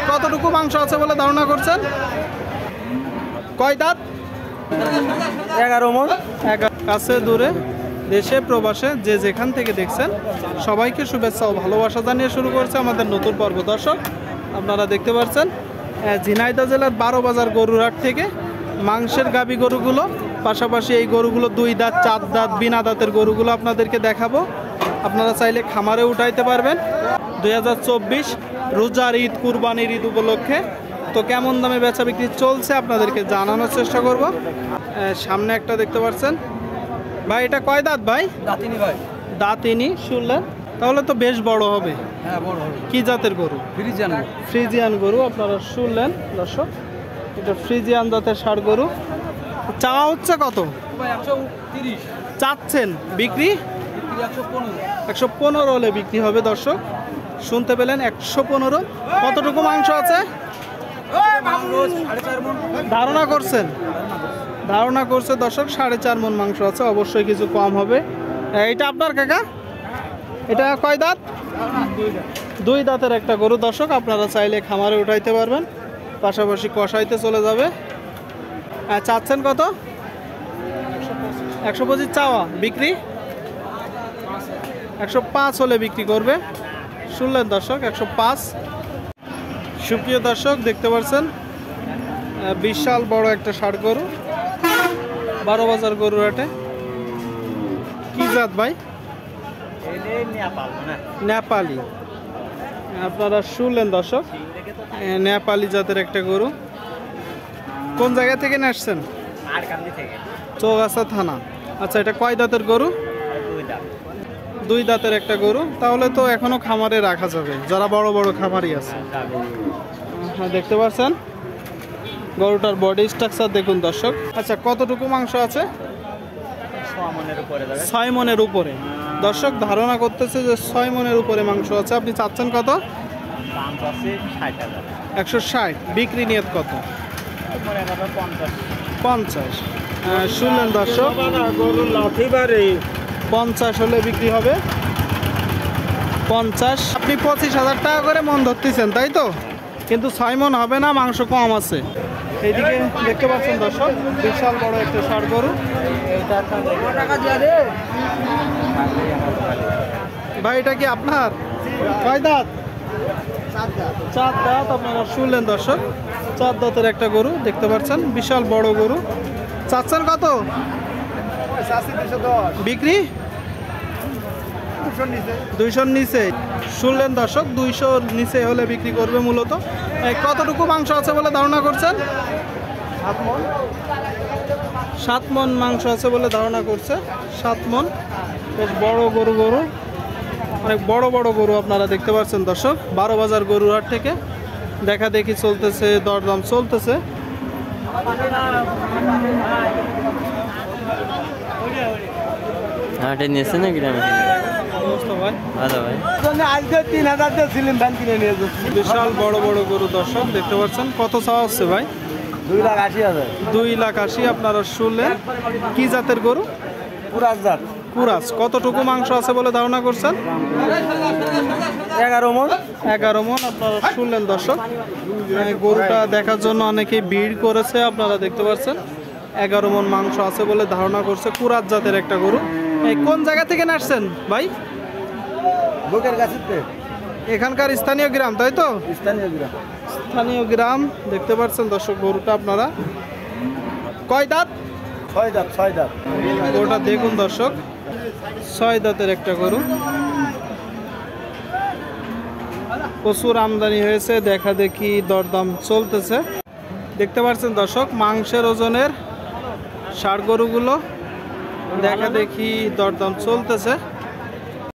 কতটুকু মাংস আছে বলে ধারণা করছেন? কয় দাঁত? 11 মণ। কাছে দূরে দেশে প্রবাসে যে যেখান থেকে দেখছেন সবাইকে শুভেচ্ছা ও ভালোবাসা জানিয়ে শুরু করছে আমাদের নতুন পর্ব। দর্শক, আপনারা দেখতে পাচ্ছেন ঝিনাইদহ জেলার 12 বাজার গরুর হাট থেকে মাংসের গাভী গরুগুলো, পাশাপাশি এই গরুগুলো 2 দাঁত 4 দাঁত বিনা দাঁতের গরুগুলো আপনাদেরকে দেখাবো। আপনারা চাইলে খামারে উঠাইতে পারবেন। 2024 রোজার ঈদ, কুরবানির ঈদ উপলক্ষে তো কেমন দামে বেচা বিক্রি চলছে আপনাদেরকে জানানোর চেষ্টা করব। সামনে একটা দেখতে পাচ্ছেন ভাই, এটা কয় দাঁত ভাই? দাঁতিনি ভাই। দাঁতিনি শুনলেন, তাহলে তো বেশ বড় হবে। হ্যাঁ, বড় হবে। কি জাতের গরু? ফ্রিজিয়ান। ফ্রিজিয়ান গরু আপনারা শুনলেন দর্শক, এটা ফ্রিজিয়ান জাতের ষাঁড় গরু। চাওয়া হচ্ছে কত? 130। চাচ্ছেন? বিক্রি 115 হলে বিক্রি হবে। দর্শক শুনতে পেলেন, 115। কতটুকু মাংস আছে ধারণা করছেন? ধারণা করছে দর্শক 4.5 মণ মাংস আছে, অবশ্যই কিছু কম হবে। এটা আপনার কাকা? এটা কয় দাঁত? 2 দাঁতের একটা গরু। দর্শক, আপনারা চাইলে খামারে উঠাইতে পারবেন, পাশাপাশি কষাইতে চলে যাবে। চাচ্ছেন কত? 125 চাওয়া, বিক্রি 105 হলে বিক্রি করবে। শুনলেন দর্শক, 105। সুপ্রিয় দর্শক, দেখতে পাচ্ছেন বিশাল বড় একটা ষাঁড় গরু 12 বাজার গরুর হাটে। কি জাত ভাই? নেপালি। আপনারা শুনলেন দর্শক, নেপালি জাতের একটা গরু। কোন জায়গা থেকে আসছেন? চৌগাছা থানা। আচ্ছা, এটা কয় দাঁতের গরু? 2 দাঁতের একটা গরু। তাহলে তো এখনো খামারে রাখা যাবে, যারা বড় বড় খামারি আছে। দেখতে পাচ্ছেন গরুটার বডি স্ট্রাকচার দেখুন দর্শক। আচ্ছা, কতটুকু মাংস আছে? 6 মণের উপরে। দর্শক ধারণা করতেছে যে 6 মণের উপরে মাংস আছে। আপনি চাচ্ছেন কত? 160। বিক্রি নিয়ত কত? 50। শুনলেন দর্শক, 50 হলে বিক্রি হবে। 50। আপনি 25,000 টাকা করে মন ধরতেছেন, তাই তো? কিন্তু 6 মণ হবে না, মাংস কম আছে। এইদিকে দেখতে পাচ্ছেন দর্শক, বিশাল বড় একটা ষাঁড় গরু। ভাই, এটা কি আপনার? কয় দাঁত? 4 দাঁত। আপনারা শুনলেন দর্শক, 4 দাঁতের একটা গরু দেখতে পাচ্ছেন, বিশাল বড় গরু। চাচ্ছেন কত? বিক্রি 200 নিচে। শুনলেন দর্শক, 200 নিচে হলে বিক্রি করবে মূলত। কতটুকু মাংস আছে বলে ধারণা করছেন? 7 মণ মাংস আছে বলে ধারণা করছে। 7 মণ। বেশ বড় গরু, অনেক বড় বড় গরু আপনারা দেখতে পাচ্ছেন দর্শক। 12 বাজার গরুর হাট থেকে দেখা দেখি চলতেছে, দরদাম চলতেছে। হাটে নিয়েছে না গ্রামে? বিশাল বড় বড় গরু দর্শক দেখতে পাচ্ছেন। কত চাওয়া হচ্ছে ভাই? 2,80,000। 2,80,000 আপনারা শুনলেন। কি জাতের গরু? কুরাস জাত। কুরাস। কতটুকু মাংস আছে বলে ধারণা করছেন? 11 মণ। 11 মণ আপনারা শুনলেন দর্শক। গরুটা দেখার জন্য অনেকেই ভিড় করেছে, আপনারা দেখতে পাচ্ছেন। 11 মণ মাংস আছে বলে ধারণা করছে। কুরাস জাতের একটা গরু। কোন জায়গা থেকে আসছেন ভাই? এখানকার স্থানীয় গ্রাম, তাই তো? স্থানীয় গ্রাম দেখতে পাচ্ছেন দর্শক। গরুটা আপনারা কয় দাঁত? 6 দাঁত। 6 দাঁত। গরুটা দেখুন দর্শক, 6 দাঁতের একটা গরু। প্রচুর আমদানি হয়েছে, দেখা দেখি দরদাম চলতেছে। দেখতে পাচ্ছেন দর্শক, মাংসের ওজনের ষাঁড় গরুগুলো দেখা দেখি দরদাম চলতেছে।